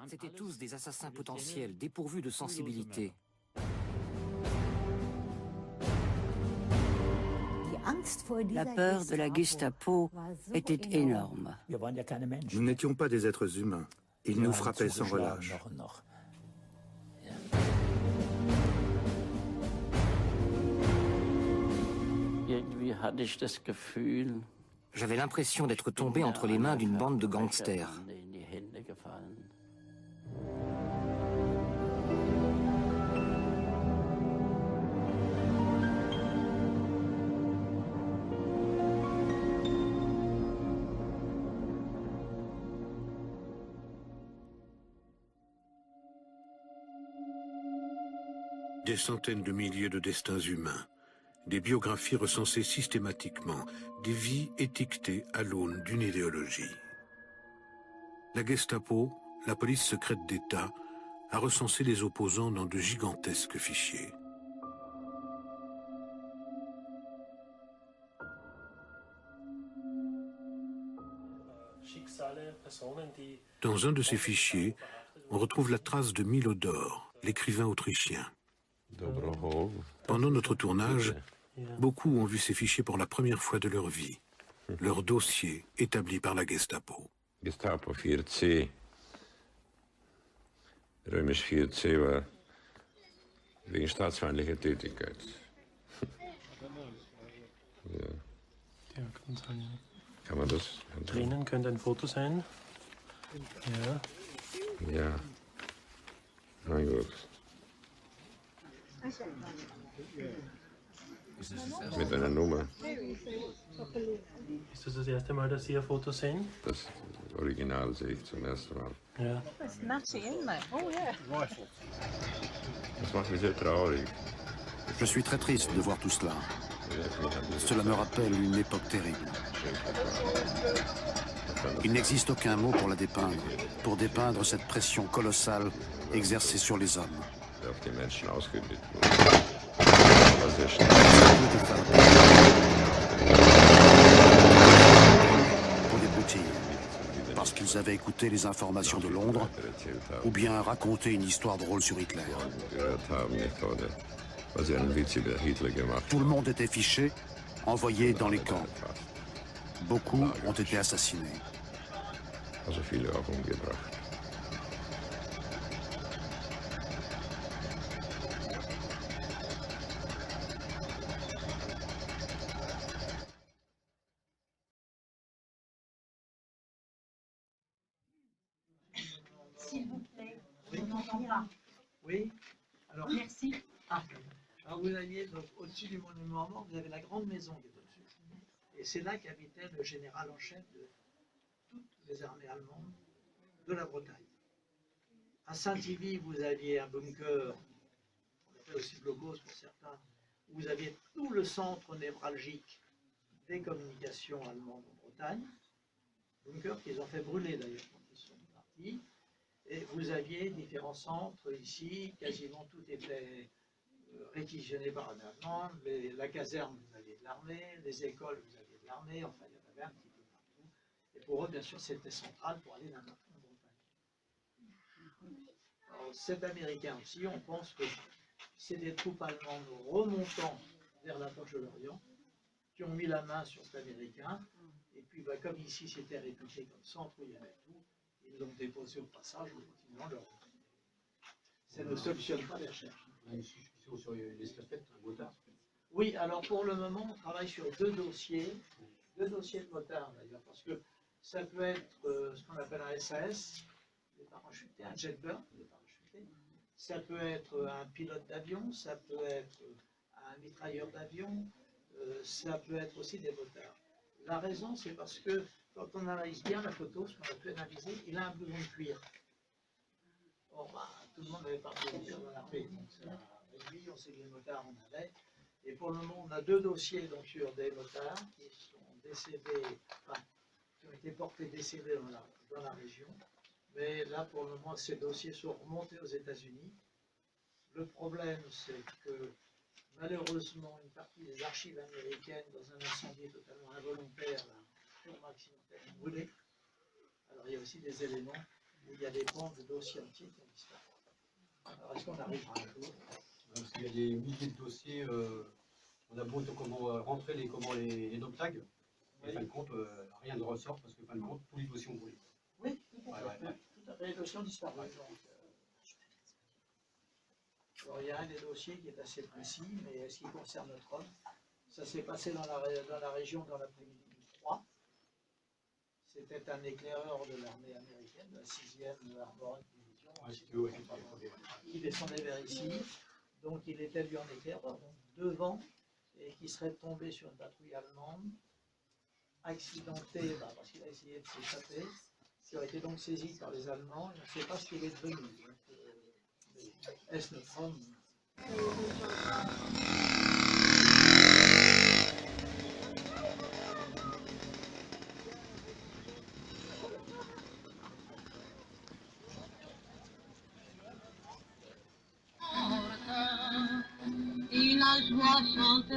C'étaient tous des assassins potentiels, dépourvus de sensibilité. La peur de la Gestapo était énorme. Nous n'étions pas des êtres humains. Ils nous frappaient sans relâche. J'avais l'impression d'être tombé entre les mains d'une bande de gangsters. Des centaines de milliers de destins humains, des biographies recensées systématiquement, des vies étiquetées à l'aune d'une idéologie. La Gestapo, la police secrète d'État, a recensé les opposants dans de gigantesques fichiers. Dans un de ces fichiers, on retrouve la trace de Milo Dor, l'écrivain autrichien. Pendant notre tournage, beaucoup ont vu ces fichiers pour la première fois de leur vie. Leur dossier établi par la Gestapo. Gestapo 4C. Römisch 4C war wegen staatsfeindlicher Tätigkeit. Ja. Kann man das? Drinnen könnte ein Foto sein. Ja. Ja. Na gut. Mit einer Nummer. Ist das das erste Mal, dass Sie ein Foto sehen? Das Original sehe ich zum ersten Mal. Ja. Das macht mich sehr traurig. Je suis très triste de voir tout cela. Cela me rappelle une époque terrible. Il n'existe aucun mot pour la dépeindre, pour dépeindre cette pression colossale exercée sur les hommes. Auf die Menschen ausgeübt wurde. War sehr schnell. Pour des broutilles, parce qu'ils avaient écouté les informations de Londres, ou bien raconté une histoire drôle sur Hitler. Tout le monde était fiché, envoyé dans les camps. Beaucoup ont été assassinés. Also viele auch umgebracht. S'il vous plaît, on n'entend pas. Oui. Alors, merci. Alors vous aviez donc au-dessus du monument mort, vous avez la grande maison qui est au-dessus. Et c'est là qu'habitait le général en chef de toutes les armées allemandes de la Bretagne. À Saint-Yvi, vous aviez un bunker, on appelle aussi Blogos pour certains, où vous aviez tout le centre névralgique des communications allemandes en Bretagne. Bunker qu'ils ont fait brûler d'ailleurs quand ils sont partis. Et vous aviez différents centres ici, quasiment tout était réquisitionné par un Allemand. La caserne, vous aviez de l'armée, les écoles, vous aviez de l'armée, enfin il y en avait un petit peu partout. Et pour eux, bien sûr, c'était central pour aller n'importe où en Bretagne. Alors, cet Américain aussi, on pense que c'est des troupes allemandes remontant vers la poche de l'Orient qui ont mis la main sur cet Américain. Et puis, bah, comme ici, c'était réputé comme centre où il y avait tout, ils l'ont déposé au passage en continuant leur route. Ça ne solutionne pas les recherches. Sur l'estafette, un motard. Oui, alors pour le moment, on travaille sur deux dossiers de motards d'ailleurs, parce que ça peut être ce qu'on appelle un SAS, des parachutés, un jetbird, des parachutés. Ça peut être un pilote d'avion, ça peut être un mitrailleur d'avion, ça peut être aussi des motards. La raison, c'est parce que quand on analyse bien la photo, ce qu'on a pu analyser, il a un blouson de cuir. Or, bah, tout le monde n'avait pas de cuir dans l'armée, donc ça réduit, on sait que les motards en avaient. Et pour le moment, on a deux dossiers donc, sur des motards qui sont décédés, enfin, qui ont été portés décédés dans la région. Mais là, pour le moment, ces dossiers sont remontés aux États-Unis. Le problème, c'est que malheureusement, une partie des archives américaines, dans un incendie totalement involontaire, la tour accidentelle brûlée. Alors, il y a aussi des éléments où il y a des pans de dossiers entiers qui ont disparu. Alors, est-ce qu'on arrivera un jour? Parce qu'il y a des milliers de dossiers, on a beau rentrer les dog tags, et en fin de compte, rien ne ressort parce que en fin de compte, tous les dossiers ont brûlé. Oui, tout à fait. Tout à fait. Les dossiers ont disparu. Donc, alors, il y a un des dossiers qui est assez précis, mais ce qui concerne notre homme, ça s'est passé dans la région dans l'après-midi du 3. C'était un éclaireur de l'armée américaine, de la 6e Airborne Division, qui descendait vers ici. Donc il était lui en éclaireur, donc devant, et qui serait tombé sur une patrouille allemande, accidenté parce qu'il a essayé de s'échapper, qui aurait été donc saisi par les Allemands. Je ne sais pas ce qu'il est devenu. Est-ce notre homme? Et la joie chante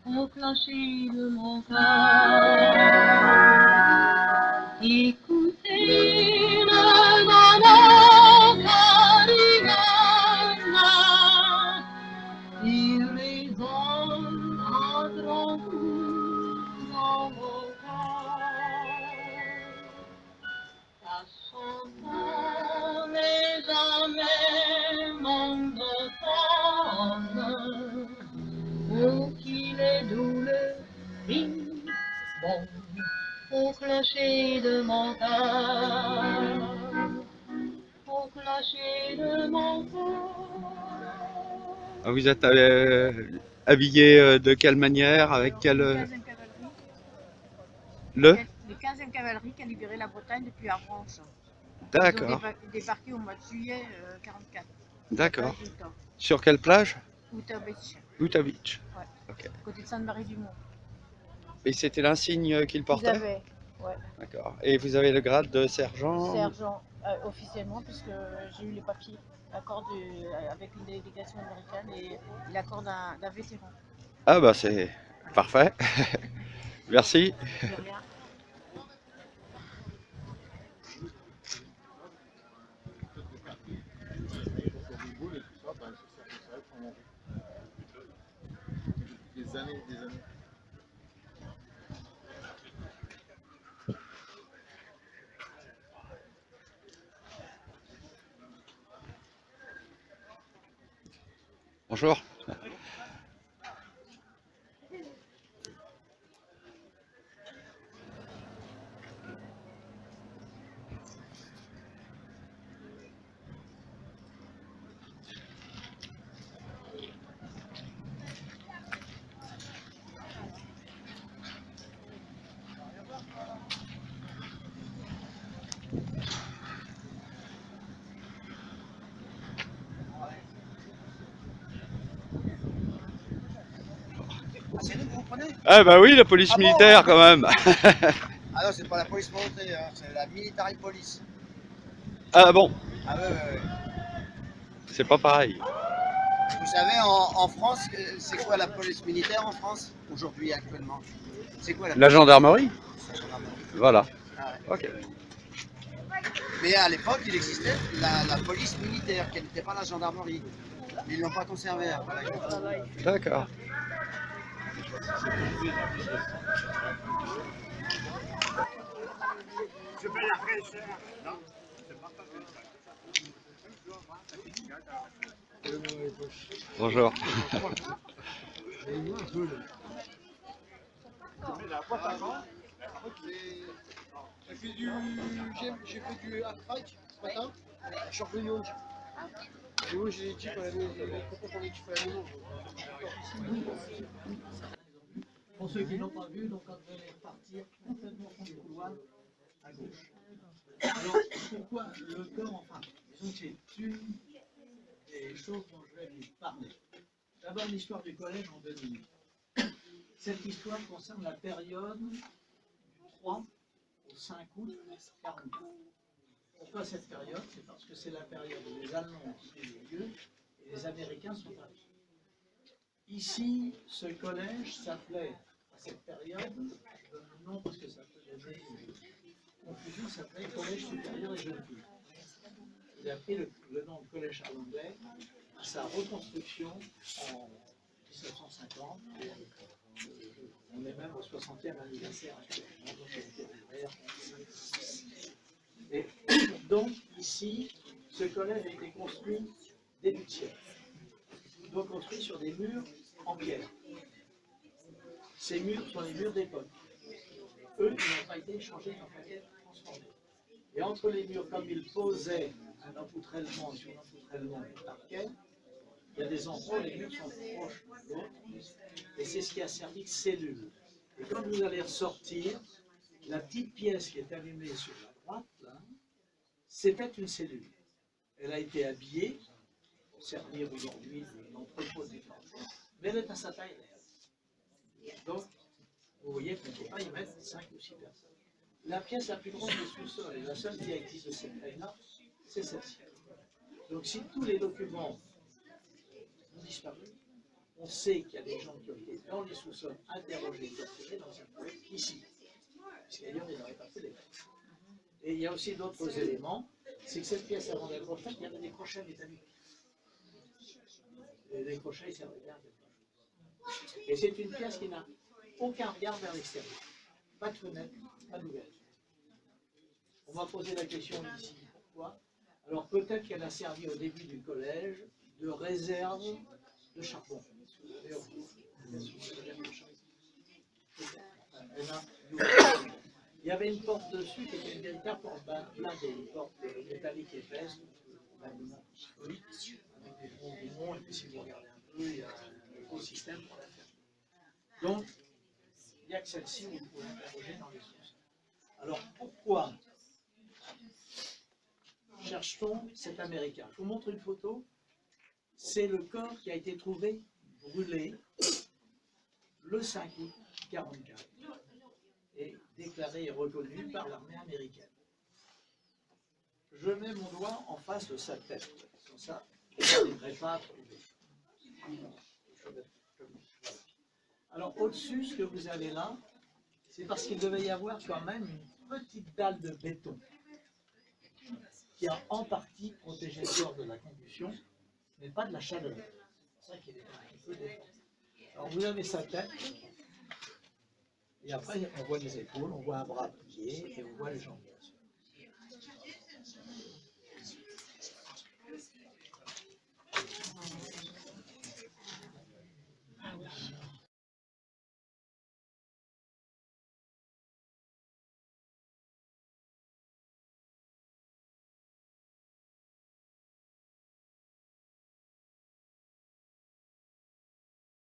au clocher de mon cœur. Écoutez le bonheur carillonne, il résonne entre vous dans mon cœur. La chanson n'est jamais manque d'automne, oh qu'il est doux le riz, bon, au clocher de mon cœur, au clocher de mon cœur. Vous êtes habillé de quelle manière, avec quelle... Le 15e cavalerie qui a libéré la Bretagne depuis Avranches. D'accord. Ils ont débarqué au mois de juillet 44. D'accord. Sur quelle plage? Utah Beach. Utah Beach. Ouais. Ok. Côté de Sainte-Marie-du-Mont. Et c'était l'insigne qu'il portait? Ils avaient, ouais. D'accord. Et vous avez le grade de sergent? Sergent, officiellement, puisque j'ai eu les papiers, l'accord avec une délégation américaine et l'accord d'un vétéran. Ah bah c'est parfait. Merci. De rien. Des années. Bonjour. C'est nous que vous prenez? Ah bah oui, la police militaire quand même. Ah non, c'est pas la police montée, hein, c'est la military police. Ah bon? Ah ouais. C'est pas pareil. Vous savez, en France, c'est quoi la police militaire en France, aujourd'hui, actuellement? C'est quoi la gendarmerie? La gendarmerie. Voilà. Ah ouais. Ok. Mais à l'époque, il existait la police militaire, qui n'était pas la gendarmerie. Ils l'ont pas conservée après la guerre. D'accord. Je fais la fraîcheur. Non, Bonjour. J'ai fait du hard track ce matin, je suis revenu au jeep. Et moi j'ai dit qu'on avait Pour ceux qui n'ont pas vu, donc quand vous allez repartir complètement dans le couloir à gauche. Alors pourquoi le corps, enfin, disons que c'est une des choses dont je vais vous parler. D'abord l'histoire du collège en 2000. Cette histoire concerne la période du 3 au 5 août 1942. Pourquoi cette période? C'est parce que c'est la période où les Allemands ont quitté les lieux et les Américains sont arrivés. Ici, ce collège s'appelait, à cette période, je donne le nom parce que ça peut donner une confusion, l'établissement s'appelait Collège supérieur des jeunes filles. Il a pris le nom de Collège Charles-Anglais à sa reconstruction en 1950. On est même au 60e anniversaire actuellement. Et donc, ici, ce collège a été construit début de siècle. Donc construit sur des murs en pierre. Ces murs sont les murs d'époque. Eux, ils n'ont pas été changés, ils n'ont pas été transformés. Et entre les murs, comme ils posaient un empoutrellement sur l'empoutrellement du parquet, il y a des endroits où les murs sont proches de l'autre, et c'est ce qui a servi de cellule. Et quand vous allez ressortir, la petite pièce qui est allumée sur la droite, là, c'était une cellule. Elle a été habillée pour servir aujourd'hui d'entrepôt de défense, mais elle est à sa taille réelle. Donc, vous voyez qu'on ne peut pas y mettre 5 ou 6 personnes. La pièce la plus grande du sous-sol, et la seule qui existe de cette taille-là, c'est celle-ci. Donc, si tous les documents ont disparu, on sait qu'il y a des gens qui ont été dans les sous-sols interrogés, torturés dans cette pièce, ici. Puisqu'ailleurs, ils n'auraient pas fait les faits. Et il y a aussi d'autres éléments, c'est que cette pièce, avant d'être refaite, il y avait des crochets métalliques. Et les crochets, ils servaient bien à quelque chose. Et c'est une pièce qui n'a aucun regard vers l'extérieur. Pas de fenêtre, pas d'ouverture. On m'a posé la question ici, pourquoi? Alors peut-être qu'elle a servi au début du collège de réserve de charbon. Il y avait une porte dessus qui était une véritable porte blindée, une porte métallique épaisse, avec des monts, et puis si vous regardez un peu, il y a un gros système pour la faire. Donc, il n'y a que celle-ci où vous pouvez interroger dans les sources. Alors, pourquoi cherche-t-on cet Américain? Je vous montre une photo. C'est le corps qui a été trouvé brûlé le 5 août 1944 et déclaré et reconnu par l'armée américaine. Je mets mon doigt en face de sa tête, comme ça, je n'arriverai pas à trouver. Alors au-dessus, ce que vous avez là, c'est parce qu'il devait y avoir quand même une petite dalle de béton qui a en partie protégé le corps de la combustion, mais pas de la chaleur. C'est ça qu'il est un peu défendu. Alors vous avez sa tête, et après on voit les épaules, on voit un bras plié, et on voit les jambes.